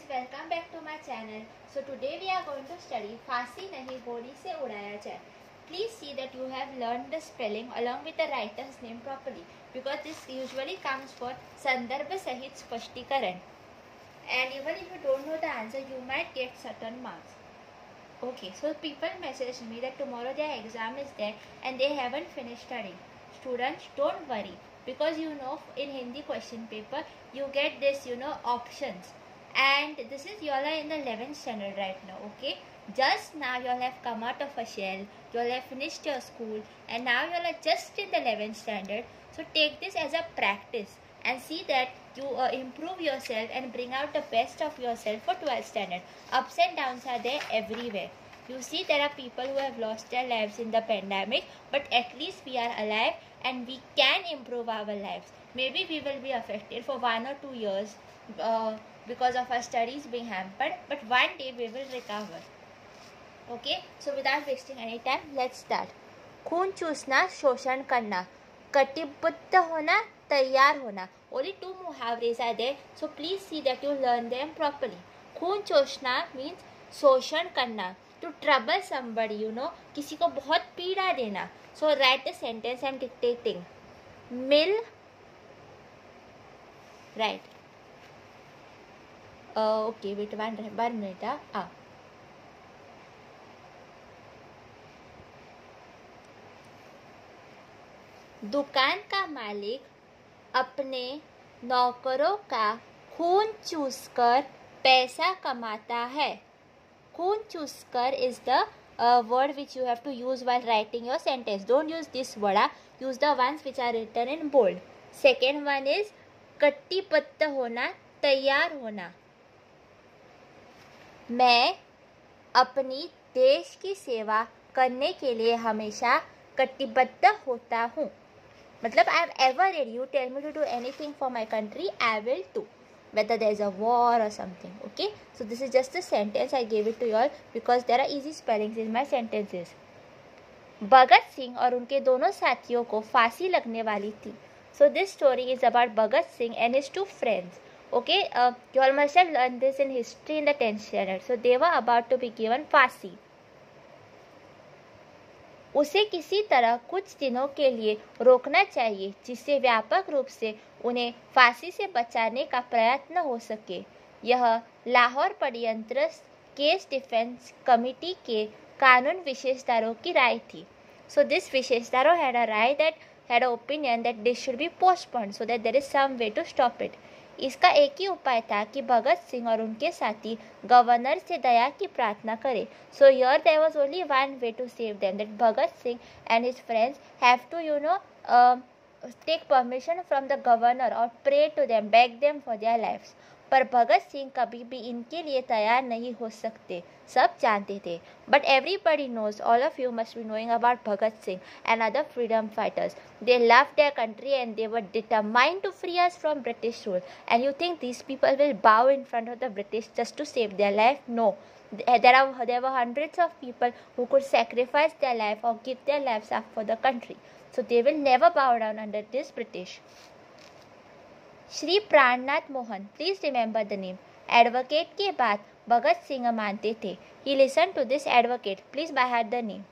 welcome back to my channel. So today we are going to study फांसी नहीं गोली से उड़ाया जाए. Please see that you have learned the spelling along with the writer's name properly because this usually comes for संदर्भ सहित स्पष्टीकरण. And even if you don't know the answer, you might get certain marks. Okay, so people messaged me that tomorrow their exam is there and they haven't finished studying. Students, don't worry because you know in Hindi question paper you get this options. And this is you all are in the 11th standard right now, okay? Just now you all have come out of a shell, you all have finished your school and now you all are just in the 11th standard. So take this as a practice and see that you improve yourself and bring out the best of yourself for 12th standard. Ups and downs are there everywhere. You see there are people who have lost their lives in the pandemic, but at least we are alive and we can improve our lives. Maybe we will be affected for 1 or 2 years because of our studies being hampered, but one day we will recover. Okay, so without wasting any time, let's start. खून चूसना, शोषण करना, कटिबद्ध होना, तैयार होना. Only 2 muhavres are there, so please see that you learn them properly. खून चूसना means शोषण करना, to trouble somebody, किसी को बहुत पीड़ा देना. So write the sentence I'm dictating. Mill, right. Okay, wait 1 minute. दुकान का मालिक अपने नौकरों का खून चूसकर पैसा कमाता है. खून चूसकर is the word which you have to use while writing your sentence. Don't use this word. Use the ones which are written in bold. Second one is कटिबद्ध होना, तैयार होना. मैं अपनी देश की सेवा करने के लिए हमेशा कटिबद्ध होता हूँ. मतलब I am ever ready. You tell me to do anything for my country, I will do. Whether there is a war or something. Okay. So this is just a sentence. I gave it to you all because there are easy spellings in my sentences. Bhagat Singh और उनके दोनों साथियों को फांसी लगने वाली थी. So this story is about Bhagat Singh and his 2 friends. Okay, you all must have learned this in history in the 10th standard. So they were about to be given फांसी. उसे किसी तरह कुछ दिनों के लिए रोकना चाहिए जिससे व्यापक रूप से उन्हें फांसी से बचाने का प्रयत्न हो सके. यह लाहौर षड्यंत्र केस डिफेंस कमेटी के कानून विशेषदारों की राय थी. So this विशेषदारों had a Rai that had an opinion that this should be postponed so that there is some way to stop it. इसका एक ही उपाय था कि भगत सिंह और उनके साथी गवर्नर से दया की प्रार्थना करें. So here there was only one way to save them, that Bhagat Singh and his friends have to take permission from the governor or pray to them, beg them for their lives. पर भगत सिंह कभी भी इनके लिए तैयार नहीं हो सकते, सब जानते थे. But everybody knows, all of you must be knowing about Bhagat Singh and other freedom fighters. They loved their country and they were determined to free us from British rule. And you think these people will bow in front of the British just to save their life? No. There were hundreds of people who could sacrifice their life or give their lives up for the country. So they will never bow down under this British. Shri Prannath Mohan, please remember the name. Advocate के बाद भगत सिंह मानते थे. He listen to this advocate, please by heart the name.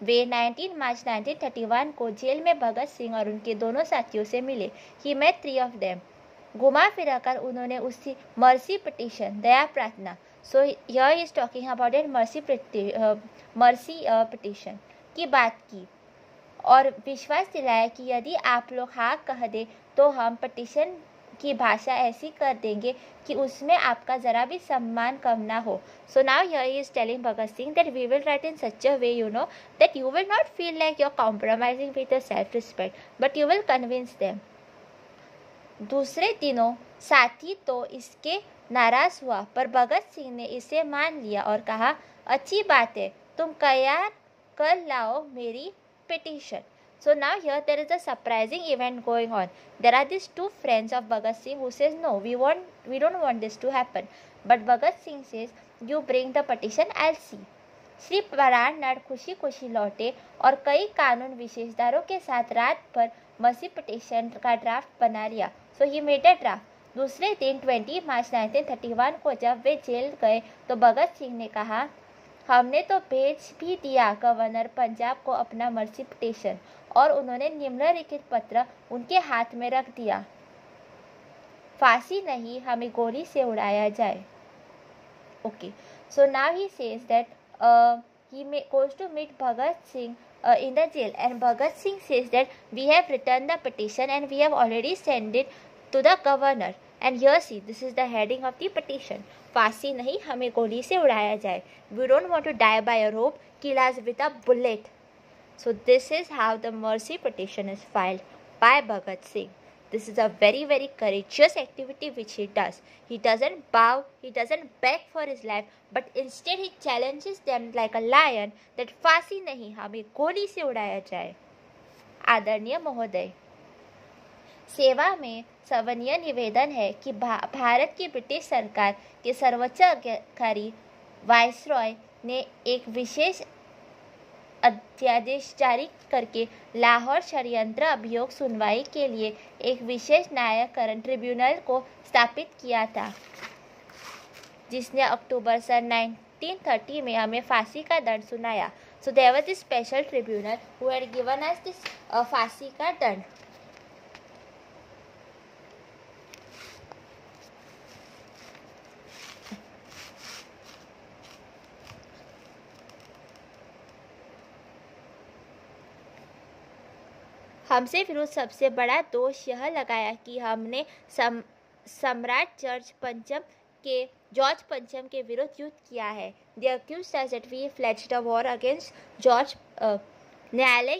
वे 19 March 1931 को jail में भगत सिंह और उनके दोनों साथियों से मिले. He met 3 of them. घुमा फिरा कर उन्होंने उसकी मर्सी पिटिशन, दया प्रार्थना. So here is talking about it mercy petition की बात की और विश्वास दिलाया कि यदि आप लोग हाँ कह दे तो हम पिटिशन की भाषा ऐसी कर देंगे कि उसमें आपका जरा भी सम्मान कम ना हो. So now here he is telling Bhagat Singh that we will write in such a way that you will not feel like you are compromising with your self respect but you will convince them. दूसरे दिनों साथी तो इसके नाराज हुआ पर भगत सिंह ने इसे मान लिया और कहा, अच्छी बात है, तुम तैयार कर लाओ मेरी petition. So now here there is a surprising event going on. There are these 2 friends of Bhagat Singh who says no, we don't want this to happen. But Bhagat Singh says you bring the petition, I'll see. Shri Prannath खुशी खुशी लौटे और कई कानून विशेषदारों के साथ रात भर मर्सी पिटिशन का ड्राफ्ट बना लिया. So he made a draft. दूसरे दिन 20 मार्च 1931 को जब वे जेल गए तो भगत सिंह ने कहा, हमने तो भेज भी दिया गवर्नर पंजाब को अपना मर्सी पिटीशन, और उन्होंने निम्नलिखित पत्र उनके हाथ में रख दिया, फांसी नहीं, हमें गोली से उड़ाया जाए. Okay, so now he says that he goes to meet Bhagat Singh in the jail, and Bhagat Singh says that we have written the petition and we have already sent it to the governor. And here see, this is the heading of the petition. फांसी नहीं, हमें गोली से उड़ाया जाए. We don't want to die by a rope, kill us with a bullet. So this is how the mercy petition is filed by Bhagat Singh. This is a very, very courageous activity which he does. He doesn't bow, he doesn't beg for his life, but instead he challenges them like a lion that फांसी नहीं, हमें गोली से उड़ाया जाए. आदरणीय महोदय, सेवा में सवनीय निवेदन है कि भारत की ब्रिटिश सरकार के सर्वोच्च अधिकारी वायसरॉय ने एक विशेष अध्यादेश जारी करके लाहौर षड्यंत्र अभियोग सुनवाई के लिए एक विशेष न्यायिकरण ट्रिब्यूनल को स्थापित किया था, जिसने अक्टूबर सन 1930 में हमें फांसी का दंड सुनाया. So there was this special tribunal who had given us this फांसी का दंड. हमसे विरुद्ध सबसे बड़ा दोष यह लगाया कि हमने सम्राट जॉर्ज पंचम के विरुद्ध युद्ध किया है. They accused us that we fledged a war against George. न्यायालय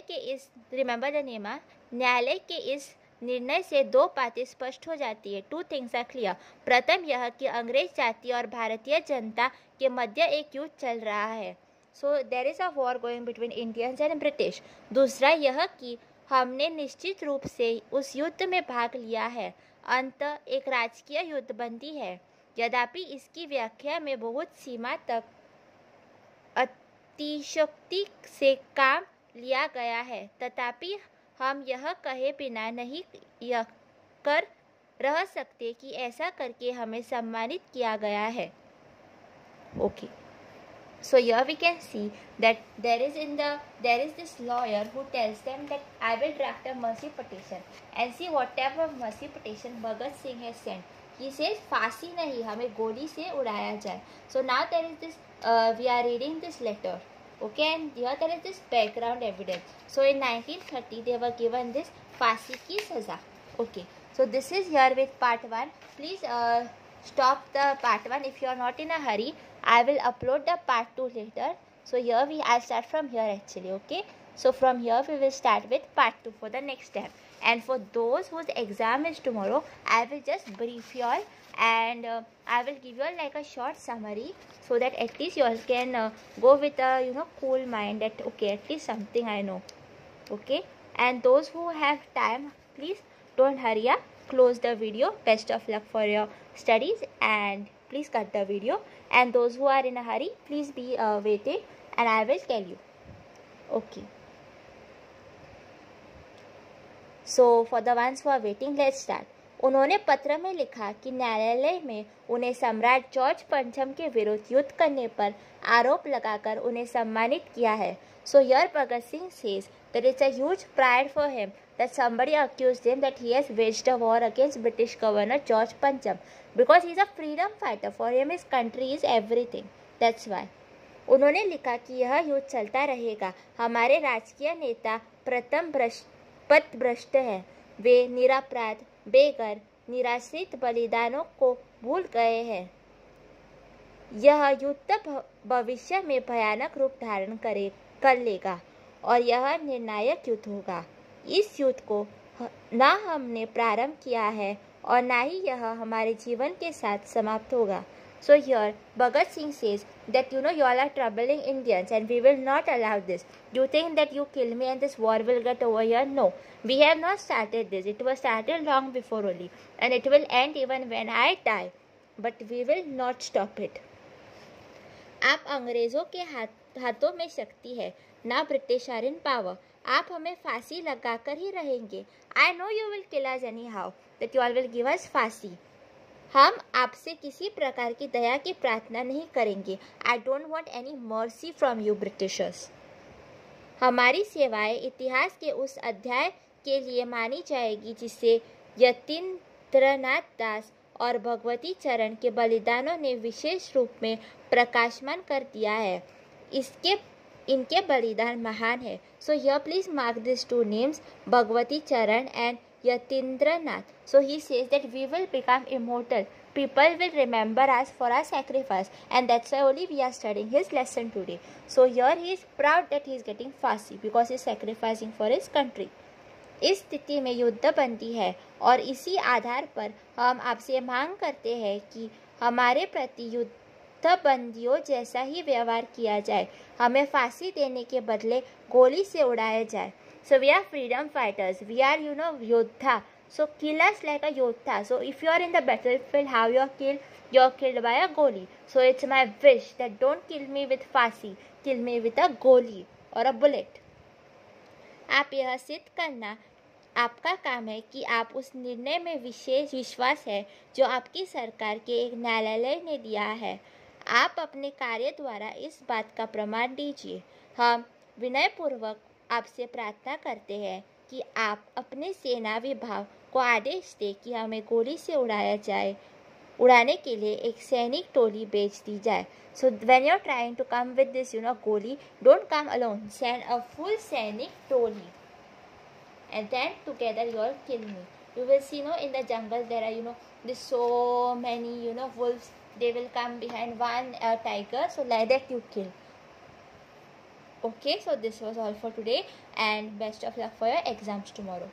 के इस निर्णय से दो बातें स्पष्ट हो जाती है. 2 things are clear. प्रथम यह कि अंग्रेज जाति और भारतीय जनता के मध्य एक युद्ध चल रहा है. So there is a war going between Indians and British. दूसरा यह कि हमने निश्चित रूप से उस युद्ध में भाग लिया है. अंततः एक राजकीय युद्धबंदी है. यद्यपि इसकी व्याख्या में बहुत सीमा तक अतिशयोक्ति से काम लिया गया है, तथापि हम यह कहे बिना नहीं कर रह सकते कि ऐसा करके हमें सम्मानित किया गया है. Okay. So here we can see that there is this lawyer who tells them that I will draft a mercy petition, and see whatever mercy petition Bhagat Singh has sent. He says फांसी नहीं, हमें गोली से उड़ाया जाए. So now there is this we are reading this letter, okay, and here there is this background evidence. So in 1930 they were given this फांसी की सजा. Okay, so this is here with part 1. Please stop the part 1 if you are not in a hurry. I will upload the part 2 later. So here I'll start from here actually, okay. So from here we will start with part 2 for the next step. And for those whose exam is tomorrow, I will just brief you all, and I will give you all like a short summary, so that at least you all can go with a cool mind that okay, at least something I know, okay. And those who have time, please don't hurry up, close the video. Best of luck for your studies, and please cut the video. And those who are in a hurry, please be waiting, and I will tell you. Okay. So for the ones who are waiting, let's start. उन्होंने पत्र में लिखा कि न्यायालय में उन्हें सम्राट George पंचम के विरुद्ध युद्ध करने पर आरोप लगाकर उन्हें सम्मानित किया है. So here Bhagat Singh says that it's a huge pride for him that somebody accused him that he has waged a war against British Governor George Pancham, because he is a freedom fighter. For him his country is everything. That's why. उन्होंने लिखा कि यह युद्ध चलता रहेगा. हमारे राजकीय नेता प्रथम पथभ्रष्ट है. वे निरपराध, बेघर, निराश्रित बलिदानों को भूल गए हैं. यह युद्ध भविष्य में भयानक रूप धारण कर लेगा और यह निर्णायक युद्ध होगा. इस युद्ध को ना हमने प्रारंभ किया है और ना ही यह हमारे जीवन के साथ समाप्त होगा. So here Bhagat Singh says that you all are troubling Indians and we will not allow this. You think that you kill me and this war will get over here? No, we have not started this. It was started long before only, and it will end even when I die. But we will not stop it. आप अंग्रेजों के हाथों में शक्ति है, ना British are in power. आप हमें फांसी लगाकर ही रहेंगे. I know you will kill us anyhow. That you all will give us फांसी. हम आपसे किसी प्रकार की दया की प्रार्थना नहीं करेंगे। I don't want any mercy from you Britishers. हमारी सेवाएं इतिहास के उस अध्याय के लिए मानी जाएगी जिसे यतीन्द्रनाथ दास और भगवती चरण के बलिदानों ने विशेष रूप में प्रकाशमान कर दिया है। इनके बलिदान महान है। So here please mark this two names, Bhagwati चरण and Yatindranath. So he says that we will become immortal. People will remember us for our sacrifice, and that's why only we are studying his lesson today. So here he is proud that he is getting Phansi because he is sacrificing for his country. इस स्थिति में युद्ध बंदी है और इसी आधार पर हम आपसे मांग करते हैं कि हमारे प्रति युद्ध बंदियों जैसा ही व्यवहार किया जाए। हमें फांसी देने के बदले गोली से उड़ाया जाए। So we are freedom fighters. We are, Yodha. So kill us like a Yodha. So if you are in the battlefield, how you are killed? You are killed by a goli. So it's my wish that don't kill me with फांसी, kill me with a goli or a bullet. आप यह सिद्ध करना आपका काम है कि आप उस निर्णय में विशेष विश्वास है जो आपकी सरकार के एक न्यायालय ने दिया है। आप अपने कार्य द्वारा इस बात का प्रमाण दीजिए। हम विनयपूर्वक आपसे प्रार्थना करते हैं कि आप अपने सेना विभाग को आदेश दें कि हमें गोली से उड़ाने के लिए एक सैनिक टोली भेज दी जाए। So when you are trying to come with this गोली, don't come alone, send a full सैनिक टोली and then together you all kill me. You will see in the jungle there are there's so many wolves. They will come behind one tiger, so like that you kill. Okay, so this was all for today and best of luck for your exams tomorrow.